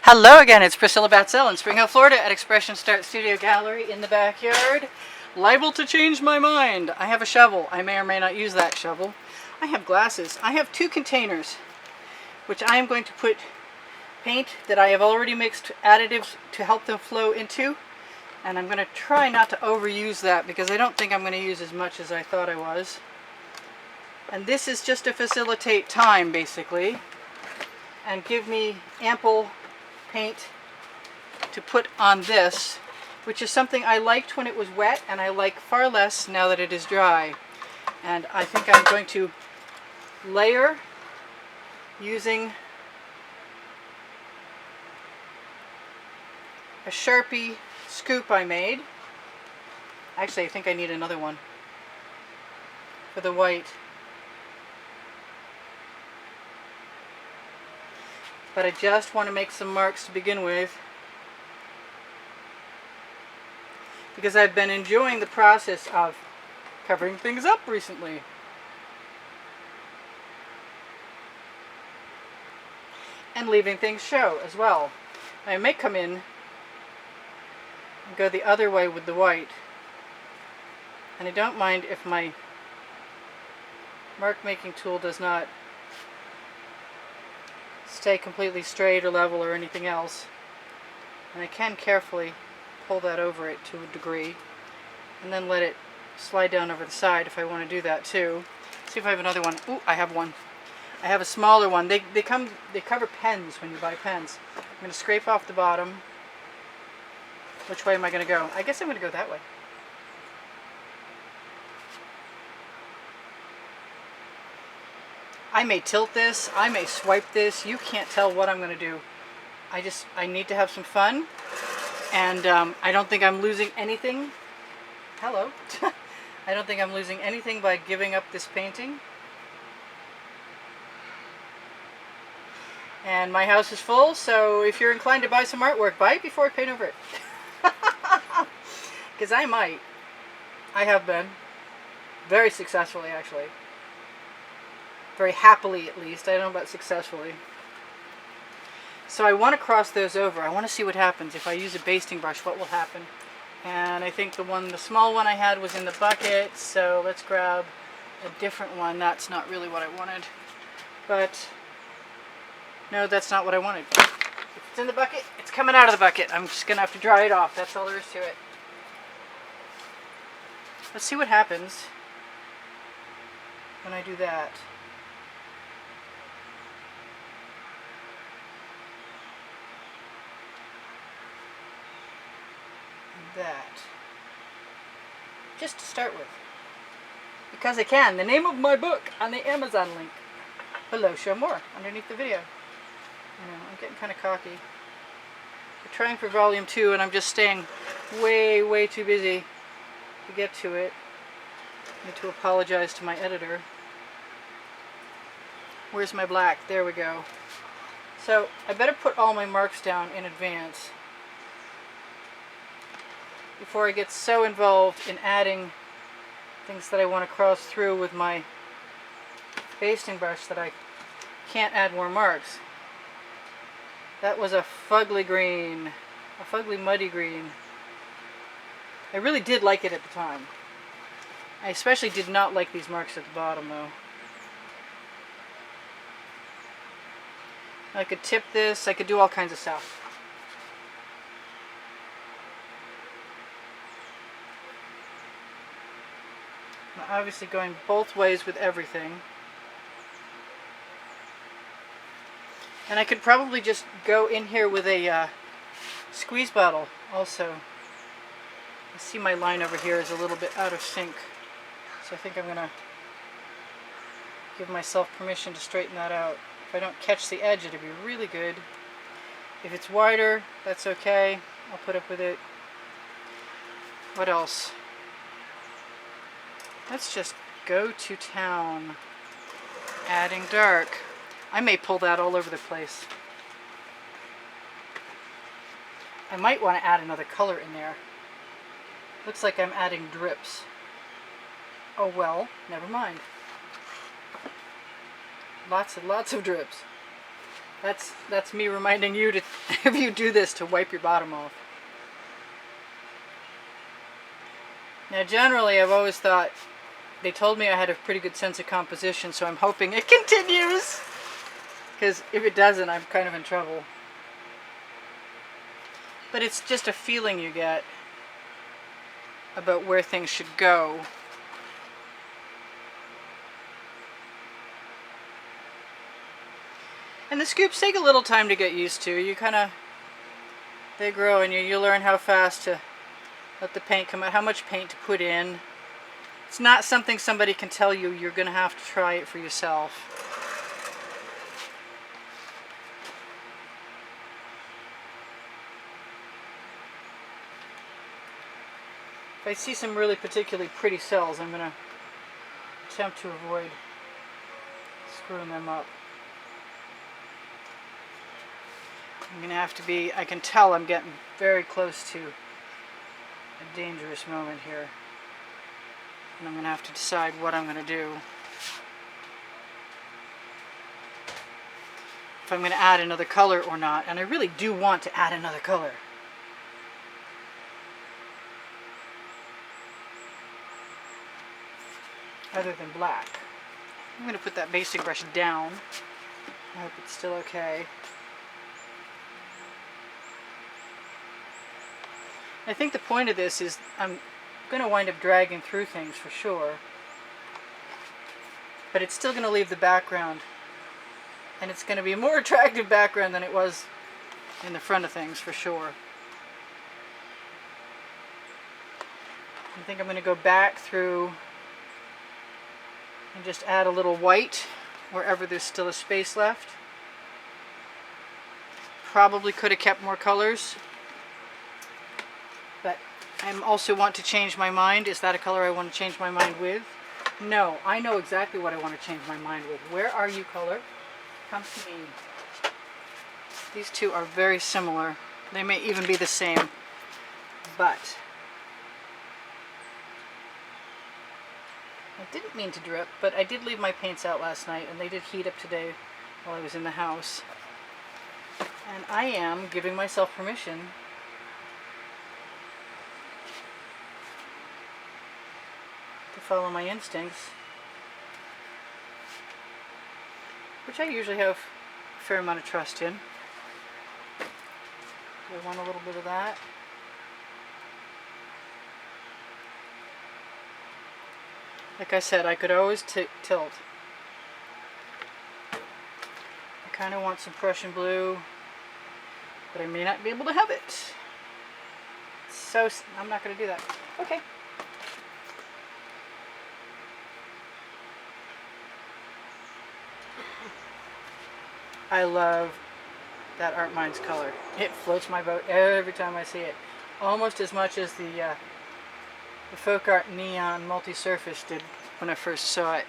Hello again, it's Priscilla Batzell in Spring Hill, Florida at Expressionist Art Studio Gallery in the backyard. Liable to change my mind. I have a shovel. I may or may not use that shovel. I have glasses. I have two containers, which I am going to put paint that I have already mixed additives to help them flow into. And I'm going to try not to overuse that because I don't think I'm going to use as much as I thought I was. And this is just to facilitate time, basically, and give me ample paint to put on this, which is something I liked when it was wet and I like far less now that it is dry. And I think I'm going to layer using a Sharpie scoop I made. Actually, I think I need another one for the white. But I just want to make some marks to begin with because I've been enjoying the process of covering things up recently. And leaving things show as well. I may come in and go the other way with the white. And I don't mind if my mark making tool does not stay completely straight or level or anything else. And I can carefully pull that over it to a degree and then let it slide down over the side if I want to do that too. See if I have another one. Ooh, I have one. I have a smaller one. They cover pens when you buy pens. I'm going to scrape off the bottom. Which way am I going to go? I guess I'm going to go that way. I may tilt this, I may swipe this, you can't tell what I'm going to do. I need to have some fun, and I don't think I'm losing anything. Hello. I don't think I'm losing anything by giving up this painting. And my house is full, so if you're inclined to buy some artwork, buy it before I paint over it. Because I might. I have been. Very successfully, actually. Very happily, at least. I don't know about successfully. So I want to cross those over. I want to see what happens. If I use a basting brush, what will happen? And I think the small one I had was in the bucket, so let's grab a different one. That's not really what I wanted. But, no, that's not what I wanted. If it's in the bucket, it's coming out of the bucket. I'm just going to have to dry it off. That's all there is to it. Let's see what happens when I do that. That just to start with, because I can. The name of my book on the Amazon link. Below, show more underneath the video. I'm getting kind of cocky. We're trying for volume 2 and I'm just staying way too busy to get to it. I need to apologize to my editor. Where's my black? There we go. So I better put all my marks down in advance before I get so involved in adding things that I want to cross through with my basting brush that I can't add more marks. That was a fugly green, a fugly muddy green. I really did like it at the time. I especially did not like these marks at the bottom though. I could tip this, I could do all kinds of stuff. I'm obviously going both ways with everything. And I could probably just go in here with a squeeze bottle also. I see my line over here is a little bit out of sync. So I think I'm going to give myself permission to straighten that out. If I don't catch the edge, it'll be really good. If it's wider, that's okay. I'll put up with it. What else? Let's just go to town. Adding dark. I may pull that all over the place. I might want to add another color in there. Looks like I'm adding drips. Oh well, never mind. Lots and lots of drips. That's me reminding you to if you do this to wipe your bottom off. Now generally I've always thought, they told me I had a pretty good sense of composition, so I'm hoping it continues. Because if it doesn't, I'm kind of in trouble. But it's just a feeling you get about where things should go. And the scoops take a little time to get used to. You kind of, they grow and you learn how fast to let the paint come out, how much paint to put in. It's not something somebody can tell you. You're going to have to try it for yourself. If I see some really particularly pretty cells, I'm going to attempt to avoid screwing them up. I'm going to have to be, I can tell I'm getting very close to a dangerous moment here. And I'm going to have to decide what I'm going to do. If I'm going to add another color or not. And I really do want to add another color. Other than black. I'm going to put that basting brush down. I hope it's still okay. I think the point of this is I'm going to wind up dragging through things for sure. But it's still going to leave the background. And it's going to be a more attractive background than it was in the front of things for sure. I think I'm going to go back through and just add a little white wherever there's still a space left. Probably could have kept more colors, but I also want to change my mind. Is that a color I want to change my mind with? No, I know exactly what I want to change my mind with. Where are you, color? Come to me. These two are very similar. They may even be the same, but I didn't mean to drip, but I did leave my paints out last night and they did heat up today while I was in the house. And I am giving myself permission to follow my instincts, which I usually have a fair amount of trust in. I want a little bit of that. Like I said, I could always tilt. I kind of want some Prussian blue, but I may not be able to have it. So I'm not going to do that. Okay. I love that Art Minds color. It floats my boat every time I see it. Almost as much as the Folk Art Neon Multi-Surface did when I first saw it.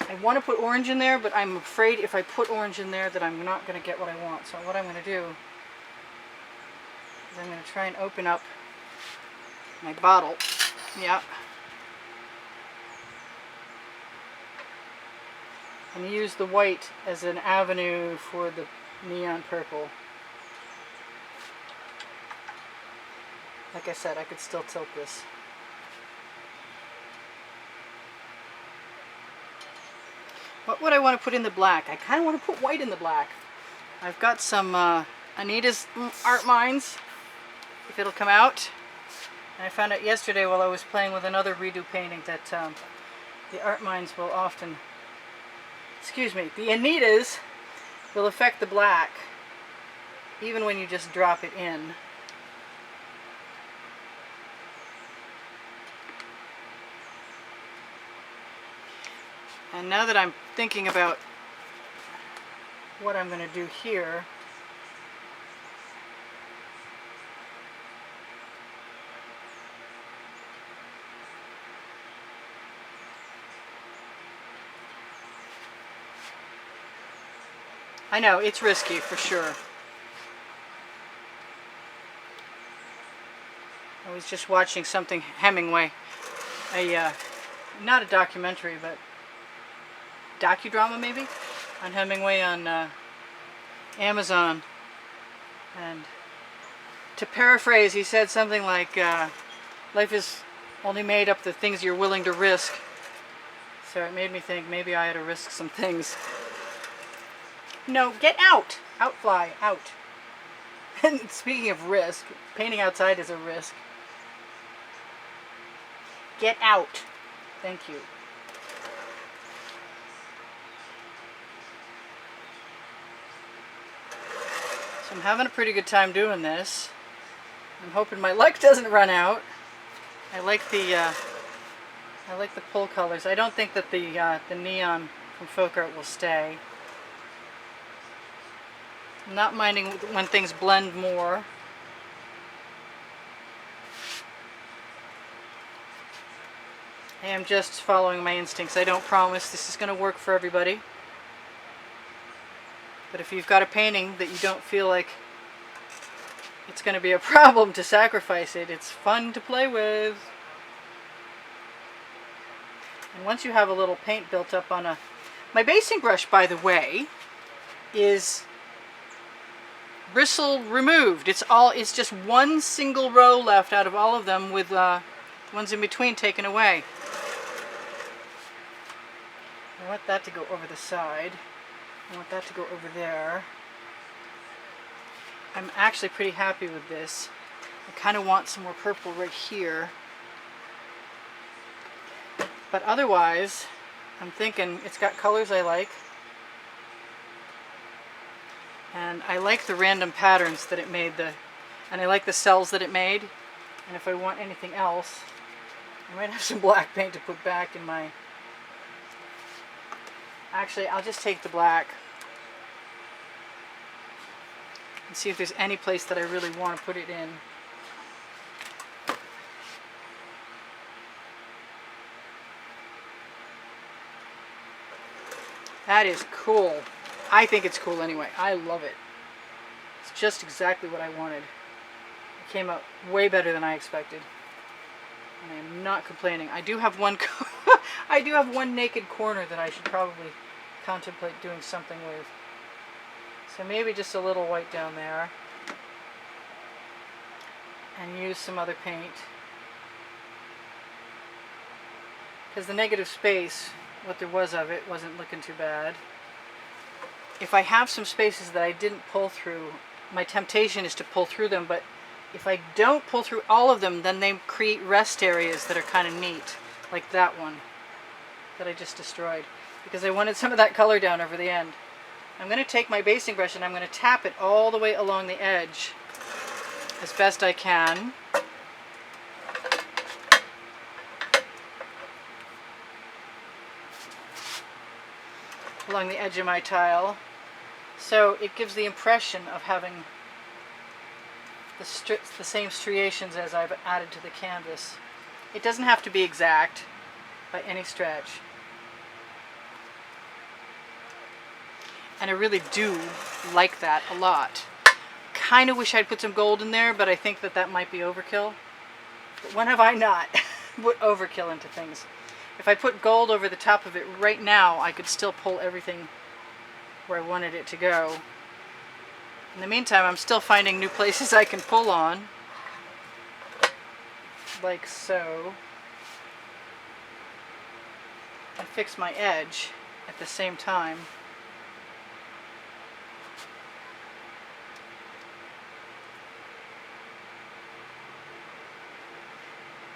I want to put orange in there, but I'm afraid if I put orange in there that I'm not going to get what I want. So what I'm going to do is I'm going to try and open up my bottle. Yeah. And use the white as an avenue for the neon purple. Like I said, I could still tilt this. What would I want to put in the black? I kind of want to put white in the black. I've got some Anita's Art Minds, if it'll come out. And I found out yesterday while I was playing with another redo painting that the Art Minds will often, excuse me, the Anitas will affect the black even when you just drop it in. And now that I'm thinking about what I'm going to do here, I know it's risky for sure. I was just watching something Hemingway, not a documentary, but docudrama maybe, on Hemingway on Amazon. And to paraphrase, he said something like, life is only made up of the things you're willing to risk. So it made me think maybe I had to risk some things. No, get out! Out fly, out. And speaking of risk, painting outside is a risk. Get out. Thank you. So I'm having a pretty good time doing this. I'm hoping my luck doesn't run out. I like the pull colors. I don't think that the neon from Folk Art will stay. I'm not minding when things blend more. I am just following my instincts. I don't promise this is going to work for everybody. But if you've got a painting that you don't feel like it's going to be a problem to sacrifice it, it's fun to play with. And once you have a little paint built up on a... My basting brush, by the way, is bristle removed. It's just one single row left out of all of them, with ones in between taken away. I want that to go over the side. I want that to go over there. I'm actually pretty happy with this. I kind of want some more purple right here. But otherwise, I'm thinking it's got colors I like. And I like the random patterns that it made, and I like the cells that it made. And if I want anything else, I might have some black paint to put back in my... Actually, I'll just take the black and see if there's any place that I really want to put it in. That is cool. I think it's cool anyway. I love it. It's just exactly what I wanted. It came out way better than I expected. And I am not complaining. I do have one I do have one naked corner that I should probably contemplate doing something with. So maybe just a little white down there. And use some other paint. Because the negative space, what there was of it, wasn't looking too bad. If I have some spaces that I didn't pull through, my temptation is to pull through them, but if I don't pull through all of them, then they create rest areas that are kind of neat, like that one that I just destroyed, because I wanted some of that color down over the end. I'm going to take my basting brush and I'm going to tap it all the way along the edge as best I can. Along the edge of my tile, so it gives the impression of having the same striations as I've added to the canvas. It doesn't have to be exact by any stretch. And I really do like that a lot. Kind of wish I'd put some gold in there, but I think that that might be overkill. But when have I not put overkill into things? If I put gold over the top of it right now, I could still pull everything where I wanted it to go. In the meantime, I'm still finding new places I can pull on. Like so. And fix my edge at the same time.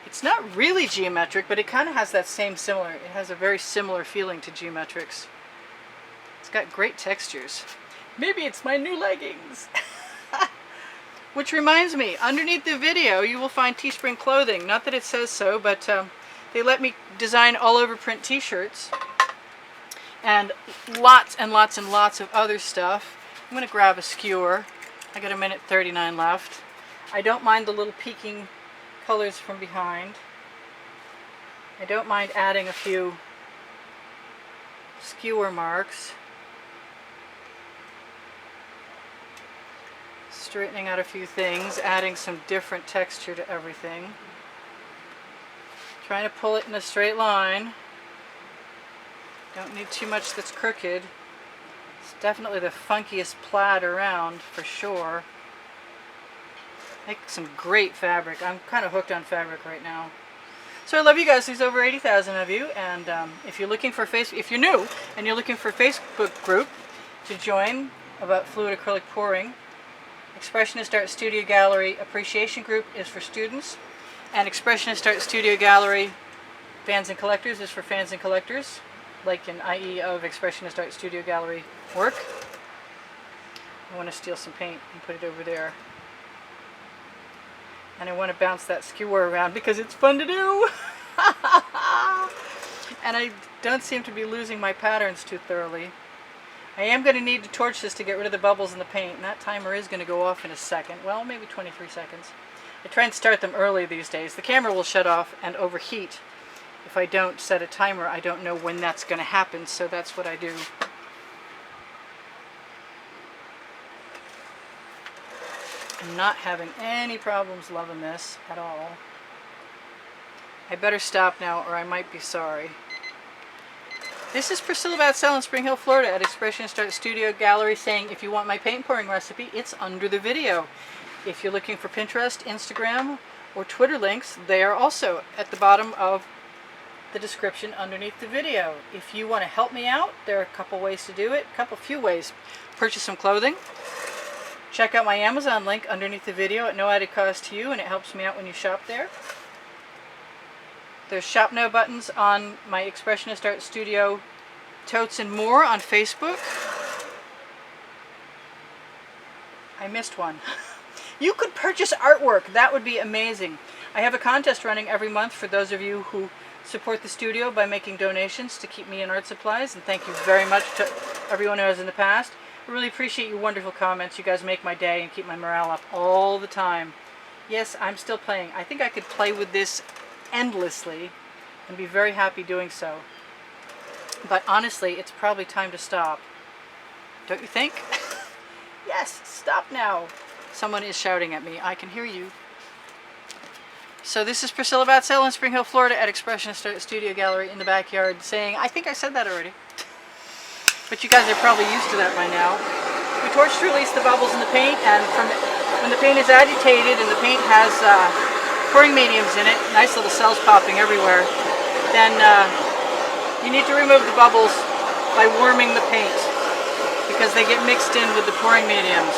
It's not really geometric, but it kind of has that same similar, it has a very similar feeling to geometrics. It's got great textures. Maybe it's my new leggings. Which reminds me, underneath the video you will find Teespring clothing. Not that it says so, but they let me design all over print t-shirts. And lots and lots and lots of other stuff. I'm going to grab a skewer. I got 1:39 left. I don't mind the little peeking colors from behind. I don't mind adding a few skewer marks. Straightening out a few things, adding some different texture to everything. Trying to pull it in a straight line. Don't need too much that's crooked. It's definitely the funkiest plaid around, for sure. Make some great fabric. I'm kind of hooked on fabric right now. So I love you guys. There's over 80,000 of you, and if you're looking for if you're new and you're looking for a Facebook group to join about fluid acrylic pouring, Expressionist Art Studio Gallery Appreciation Group is for students, and Expressionist Art Studio Gallery Fans and Collectors is for fans and collectors, like an IE of Expressionist Art Studio Gallery work. I want to steal some paint and put it over there. And I want to bounce that skewer around because it's fun to do. And I don't seem to be losing my patterns too thoroughly. I am going to need to torch this to get rid of the bubbles in the paint, and that timer is going to go off in a second. Well, maybe 23 seconds. I try and start them early these days. The camera will shut off and overheat. If I don't set a timer, I don't know when that's going to happen, so that's what I do. I'm not having any problems loving this at all. I better stop now or I might be sorry. This is Priscilla Batzell in Spring Hill, Florida at Expressionist Art Studio Gallery saying if you want my paint pouring recipe, it's under the video. If you're looking for Pinterest, Instagram, or Twitter links, they are also at the bottom of the description underneath the video. If you want to help me out, there are a couple ways to do it. Few ways. Purchase some clothing. Check out my Amazon link underneath the video at no added cost to you, and it helps me out when you shop there. There's Shop Now buttons on my Expressionist Art Studio totes and more on Facebook. I missed one. You could purchase artwork. That would be amazing. I have a contest running every month for those of you who support the studio by making donations to keep me in art supplies, and thank you very much to everyone who has in the past. I really appreciate your wonderful comments. You guys make my day and keep my morale up all the time. Yes, I'm still playing. I think I could play with this endlessly and be very happy doing so. But honestly, it's probably time to stop. Don't you think? Yes, stop now. Someone is shouting at me. I can hear you. So this is Priscilla Batzell in Spring Hill, Florida at Expressionist Art Studio Gallery in the backyard saying, I think I said that already. But you guys are probably used to that by now. We torch to release the bubbles in the paint, and when the paint is agitated and the paint has pouring mediums in it, nice little cells popping everywhere, then you need to remove the bubbles by warming the paint because they get mixed in with the pouring mediums.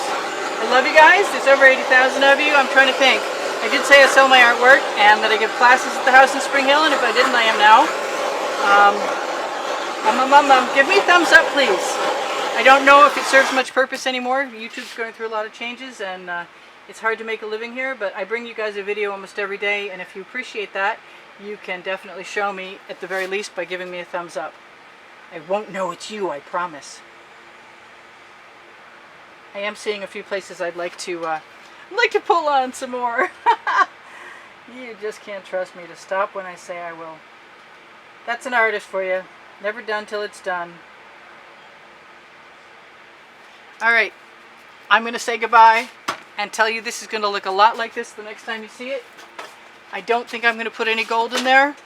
I love you guys. There's over 80,000 of you. I'm trying to think. I did say I sell my artwork and that I give classes at the house in Spring Hill, and if I didn't, I am now. Give me a thumbs up, please. I don't know if it serves much purpose anymore. YouTube's going through a lot of changes, and it's hard to make a living here, but I bring you guys a video almost every day, and if you appreciate that, you can definitely show me, at the very least, by giving me a thumbs up. I won't know it's you, I promise. I am seeing a few places I'd like to pull on some more. You just can't trust me to stop when I say I will. That's an artist for you. Never done till it's done. Alright, I'm going to say goodbye and tell you this is going to look a lot like this the next time you see it. I don't think I'm going to put any gold in there.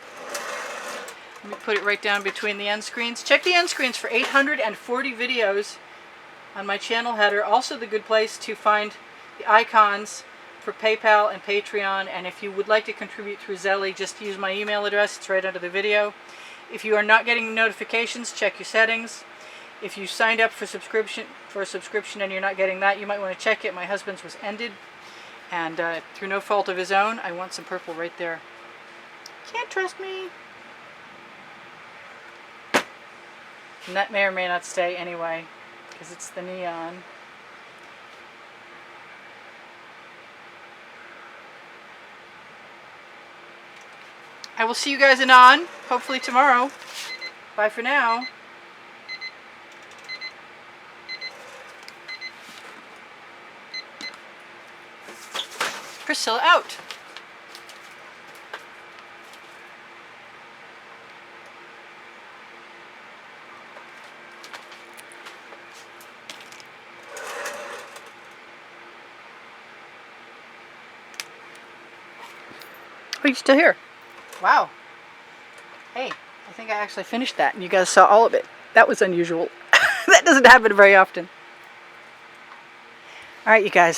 Let me put it right down between the end screens. Check the end screens for 840 videos on my channel header. Also the good place to find the icons for PayPal and Patreon, and if you would like to contribute through Zelly, just use my email address. It's right under the video. If you are not getting notifications, check your settings. If you signed up for a subscription and you're not getting that, you might want to check it. My husband's was ended, and through no fault of his own, I want some purple right there. Can't trust me. And that may or may not stay anyway, because it's the neon. I will see you guys anon, hopefully tomorrow. Bye for now. Priscilla out. Oh, you're still here. Wow. Hey, I think I actually finished that and you guys saw all of it. That was unusual. That doesn't happen very often. Alright, you guys.